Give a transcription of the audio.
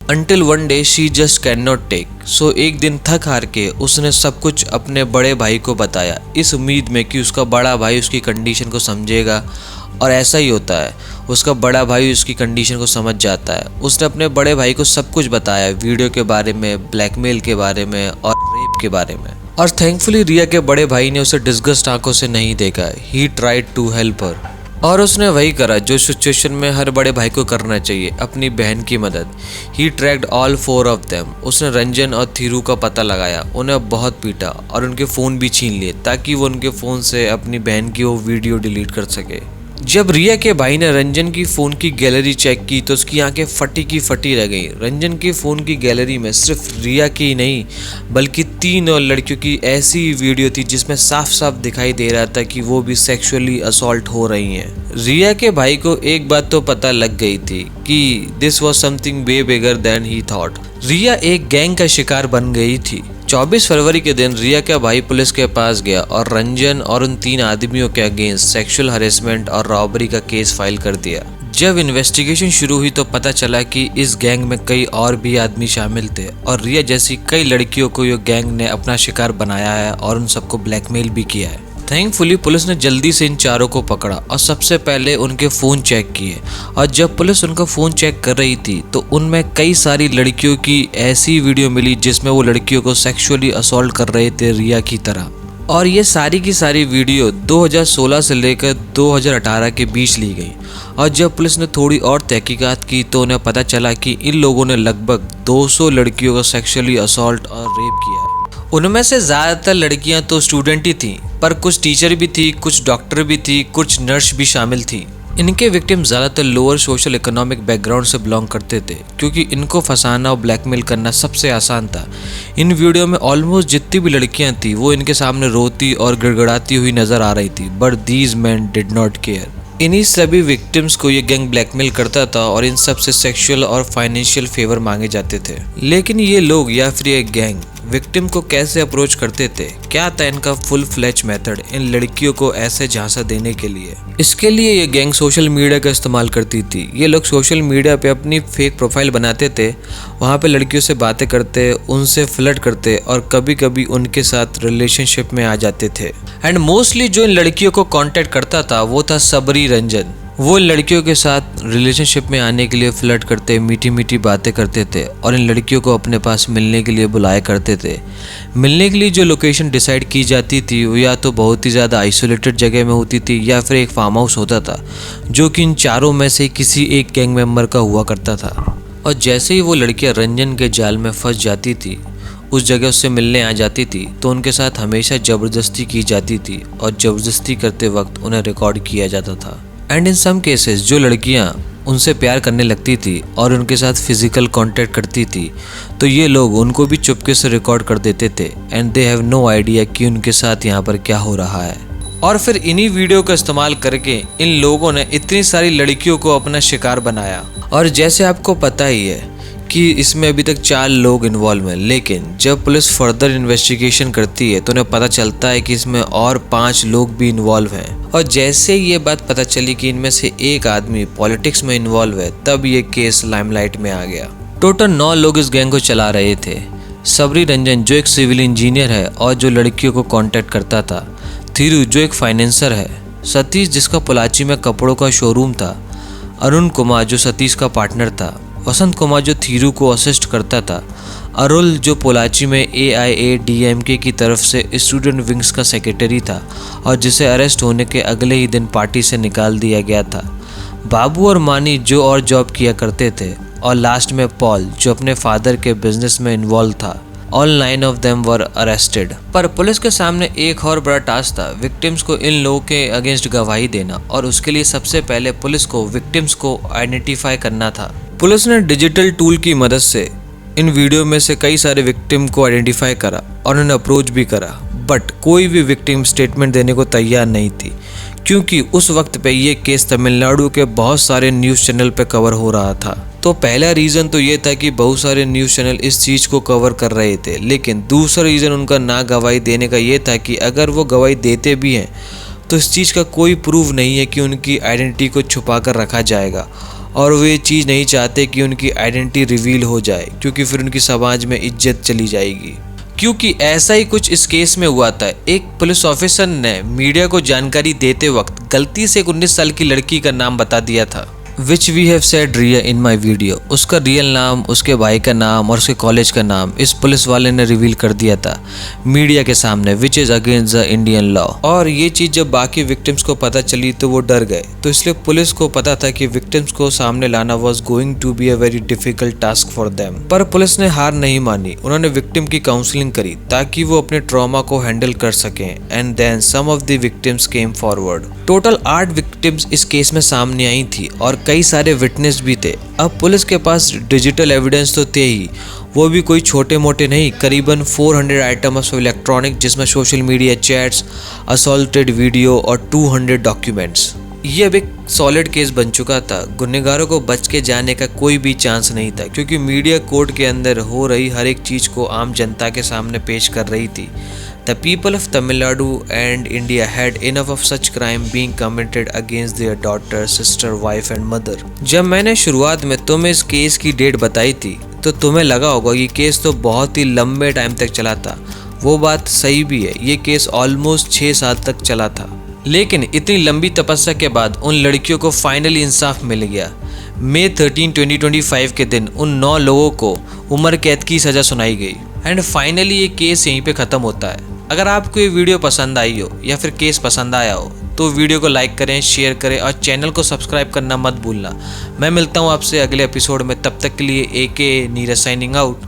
Until one day she just cannot take. सो एक दिन थक हार के उसने सब कुछ अपने बड़े भाई को बताया, इस उम्मीद में कि उसका बड़ा भाई उसकी कंडीशन को समझेगा। और ऐसा ही होता है, उसका बड़ा भाई उसकी कंडीशन को समझ जाता है। उसने अपने बड़े भाई को सब कुछ बताया, वीडियो के बारे में, ब्लैकमेल के बारे में और रेप के बारे में। और थैंकफुली रिया के बड़े भाई ने उसे डिस्गस्ट आंखों से नहीं देखा। He tried to help her, और उसने वही करा जो सिचुएशन में हर बड़े भाई को करना चाहिए, अपनी बहन की मदद। ही ट्रैक्ड ऑल 4 ऑफ देम। उसने रंजन और थीरू का पता लगाया, उन्हें बहुत पीटा और उनके फ़ोन भी छीन लिए ताकि वो उनके फ़ोन से अपनी बहन की वो वीडियो डिलीट कर सके। जब रिया के भाई ने रंजन की फ़ोन की गैलरी चेक की तो उसकी आंखें फटी की फटी रह गईं। रंजन की फ़ोन की गैलरी में सिर्फ रिया की ही नहीं बल्कि 3 और लड़कियों की ऐसी वीडियो थी जिसमें साफ साफ दिखाई दे रहा था कि वो भी सेक्सुअली असॉल्ट हो रही हैं। रिया के भाई को एक बात तो पता लग गई थी कि this was something way bigger than he thought. Riya एक गैंग का शिकार बन गई थी। 24 फरवरी के दिन रिया का भाई पुलिस के पास गया और रंजन और उन 3 आदमियों के अगेंस्ट सेक्सुअल हरेसमेंट और रॉबरी का केस फाइल कर दिया। जब इन्वेस्टिगेशन शुरू हुई तो पता चला कि इस गैंग में कई और भी आदमी शामिल थे और रिया जैसी कई लड़कियों को ये गैंग ने अपना शिकार बनाया है और उन सबको ब्लैकमेल भी किया है। थैंकफुली पुलिस ने जल्दी से इन चारों को पकड़ा और सबसे पहले उनके फ़ोन चेक किए। और जब पुलिस उनका फ़ोन चेक कर रही थी तो उनमें कई सारी लड़कियों की ऐसी वीडियो मिली जिसमें वो लड़कियों को सेक्सुअली असॉल्ट कर रहे थे रिया की तरह। और ये सारी की सारी वीडियो 2016 से लेकर 2018 के बीच ली गई। और जब पुलिस ने थोड़ी और तहकीकात की तो उन्हें पता चला कि इन लोगों ने लगभग 200 लड़कियों को सेक्सुअली असॉल्ट और रेप किया है। उनमें से ज़्यादातर लड़कियां तो स्टूडेंट ही थीं, पर कुछ टीचर भी थी, कुछ डॉक्टर भी थी, कुछ नर्स भी शामिल थी। इनके विक्टिम ज़्यादातर लोअर सोशल इकोनॉमिक बैकग्राउंड से बिलोंग करते थे क्योंकि इनको फंसाना और ब्लैकमेल करना सबसे आसान था। इन वीडियो में ऑलमोस्ट जितनी भी लड़कियां थी वो इनके सामने रोती और गिड़गिड़ाती हुई नजर आ रही थी, but these man did not care. इन्हीं सभी विक्टिम्स को ये गैंग ब्लैकमेल करता था और इन सब से सेक्सुअल और फाइनेंशियल फेवर मांगे जाते थे। लेकिन ये लोग या फिर ये गैंग विक्टिम को कैसे अप्रोच करते थे, क्या था इनका फुल फ्लैच मेथड इन लड़कियों को ऐसे झांसा देने के लिए? इसके लिए ये गैंग सोशल मीडिया का इस्तेमाल करती थी। ये लोग सोशल मीडिया पे अपनी फेक प्रोफाइल बनाते थे, वहाँ पे लड़कियों से बातें करते, उनसे फ्लर्ट करते और कभी कभी उनके साथ रिलेशनशिप में आ जाते थे। एंड मोस्टली जो इन लड़कियों को कॉन्टेक्ट करता था वो था सबरी रंजन। वो इन लड़कियों के साथ रिलेशनशिप में आने के लिए फ्लर्ट करते, मीठी मीठी बातें करते थे और इन लड़कियों को अपने पास मिलने के लिए बुलाया करते थे। मिलने के लिए जो लोकेशन डिसाइड की जाती थी वो या तो बहुत ही ज़्यादा आइसोलेटेड जगह में होती थी या फिर एक फार्म हाउस होता था जो कि इन चारों में से किसी एक गैंग मेंबर का हुआ करता था। और जैसे ही वो लड़कियाँ रंजन के जाल में फंस जाती थी, उस जगह उससे मिलने आ जाती थी तो उनके साथ हमेशा ज़बरदस्ती की जाती थी और ज़बरदस्ती करते वक्त उन्हें रिकॉर्ड किया जाता था। एंड इन सम केसेस जो लड़कियां उनसे प्यार करने लगती थी और उनके साथ फिजिकल कांटेक्ट करती थी तो ये लोग उनको भी चुपके से रिकॉर्ड कर देते थे and they have no idea कि उनके साथ यहाँ पर क्या हो रहा है। और फिर इन्हीं वीडियो का इस्तेमाल करके इन लोगों ने इतनी सारी लड़कियों को अपना शिकार बनाया। और जैसे आपको पता ही है कि इसमें अभी तक 4 लोग इन्वॉल्व हैं, लेकिन जब पुलिस फर्दर इन्वेस्टिगेशन करती है तो उन्हें पता चलता है कि इसमें और 5 लोग भी इन्वॉल्व हैं। और जैसे ये बात पता चली कि इनमें से एक आदमी पॉलिटिक्स में इन्वॉल्व है, तब ये केस लाइमलाइट में आ गया। टोटल 9 लोग इस गैंग को चला रहे थे। सबरी रंजन जो एक सिविल इंजीनियर है और जो लड़कियों को कॉन्टेक्ट करता था, थीरू जो एक फाइनेंसर है, सतीश जिसका पोलाची में कपड़ों का शोरूम था, अरुण कुमार जो सतीश का पार्टनर था, वसंत कुमार जो थीरू को असिस्ट करता था, अरुल जो पोलाची में AIADMK की तरफ से स्टूडेंट विंग्स का सेक्रेटरी था और जिसे अरेस्ट होने के अगले ही दिन पार्टी से निकाल दिया गया था, बाबू और मानी जो और जॉब किया करते थे, और लास्ट में पॉल जो अपने फादर के बिजनेस में इन्वॉल्व था। All 9 of them were arrested. पर पुलिस के सामने एक और बड़ा टास्क था, विक्टिम्स को इन लोगों के अगेंस्ट गवाही देना, और उसके लिए सबसे पहले पुलिस को विक्टिम्स को आइडेंटिफाई करना था। पुलिस ने डिजिटल टूल की मदद से इन वीडियो में से कई सारे विक्टिम को आइडेंटिफाई करा और उन्हें अप्रोच भी करा, बट कोई भी विक्टिम स्टेटमेंट देने को तैयार नहीं थी क्योंकि उस वक्त पे ये केस तमिलनाडु के बहुत सारे न्यूज़ चैनल पे कवर हो रहा था। तो पहला रीज़न तो ये था कि बहुत सारे न्यूज़ चैनल इस चीज़ को कवर कर रहे थे, लेकिन दूसरा रीज़न उनका ना गवाही देने का ये था कि अगर वो गवाही देते भी हैं तो इस चीज़ का कोई प्रूफ नहीं है कि उनकी आइडेंटिटी को छुपा कर रखा जाएगा और वो ये चीज़ नहीं चाहते कि उनकी आइडेंटिटी रिवील हो जाए, क्योंकि फिर उनकी समाज में इज्जत चली जाएगी। क्योंकि ऐसा ही कुछ इस केस में हुआ था। एक पुलिस ऑफिसर ने मीडिया को जानकारी देते वक्त गलती से एक 19 साल की लड़की का नाम बता दिया था, which we have said Riya in my video. उसका रियल नाम, उसके भाई का नाम और उसके कॉलेज का नाम इस पुलिस वाले ने रिवील कर दिया था मीडिया के सामने, which is against the Indian law. और ये चीज़ जब बाकी विक्टिम्स को पता चली तो वो डर गए। तो इसलिए पुलिस को पता था कि विक्टिम्स को सामने लाना was going to be a very difficult task for them. पर पुलिस ने हार नहीं मानी। उन्होंने विक्टिम की काउंसलिंग करी ताकि वो अपने ट्रॉमा को हैंडल कर सकें। And then some of the victims came forward. Total 8 victims इस केस में सामने आई थी और कई सारे विटनेस भी थे। अब पुलिस के पास डिजिटल एविडेंस तो थे ही, वो भी कोई छोटे मोटे नहीं, करीबन 400 आइटम्स ऑफ इलेक्ट्रॉनिक, जिसमें social media chats, assaulted video और 200 डॉक्यूमेंट्स। ये अब एक सॉलिड केस बन चुका था। गुनहगारों को बच के जाने का कोई भी चांस नहीं था, क्योंकि मीडिया कोर्ट के अंदर हो रही हर एक चीज़ को आम जनता के सामने पेश कर रही थी। The people of Tamil Nadu and India had enough of such crime being committed against their daughter, sister, wife and mother. जब मैंने शुरुआत में तुम्हें इस केस की डेट बताई थी तो तुम्हें लगा होगा ये केस तो बहुत ही लंबे टाइम तक चला था। वो बात सही भी है, ये केस ऑलमोस्ट 6 साल तक चला था। लेकिन इतनी लंबी तपस्या के बाद उन लड़कियों को फाइनली इंसाफ मिल गया। मई 13, 2025 के दिन उन 9 लोगों को उम्र कैद की सज़ा सुनाई गई। एंड फाइनली ये केस यहीं पे ख़त्म होता है। अगर आपको ये वीडियो पसंद आई हो या फिर केस पसंद आया हो तो वीडियो को लाइक करें, शेयर करें और चैनल को सब्सक्राइब करना मत भूलना। मैं मिलता हूँ आपसे अगले एपिसोड में, तब तक के लिए AK नीरज साइनिंग आउट।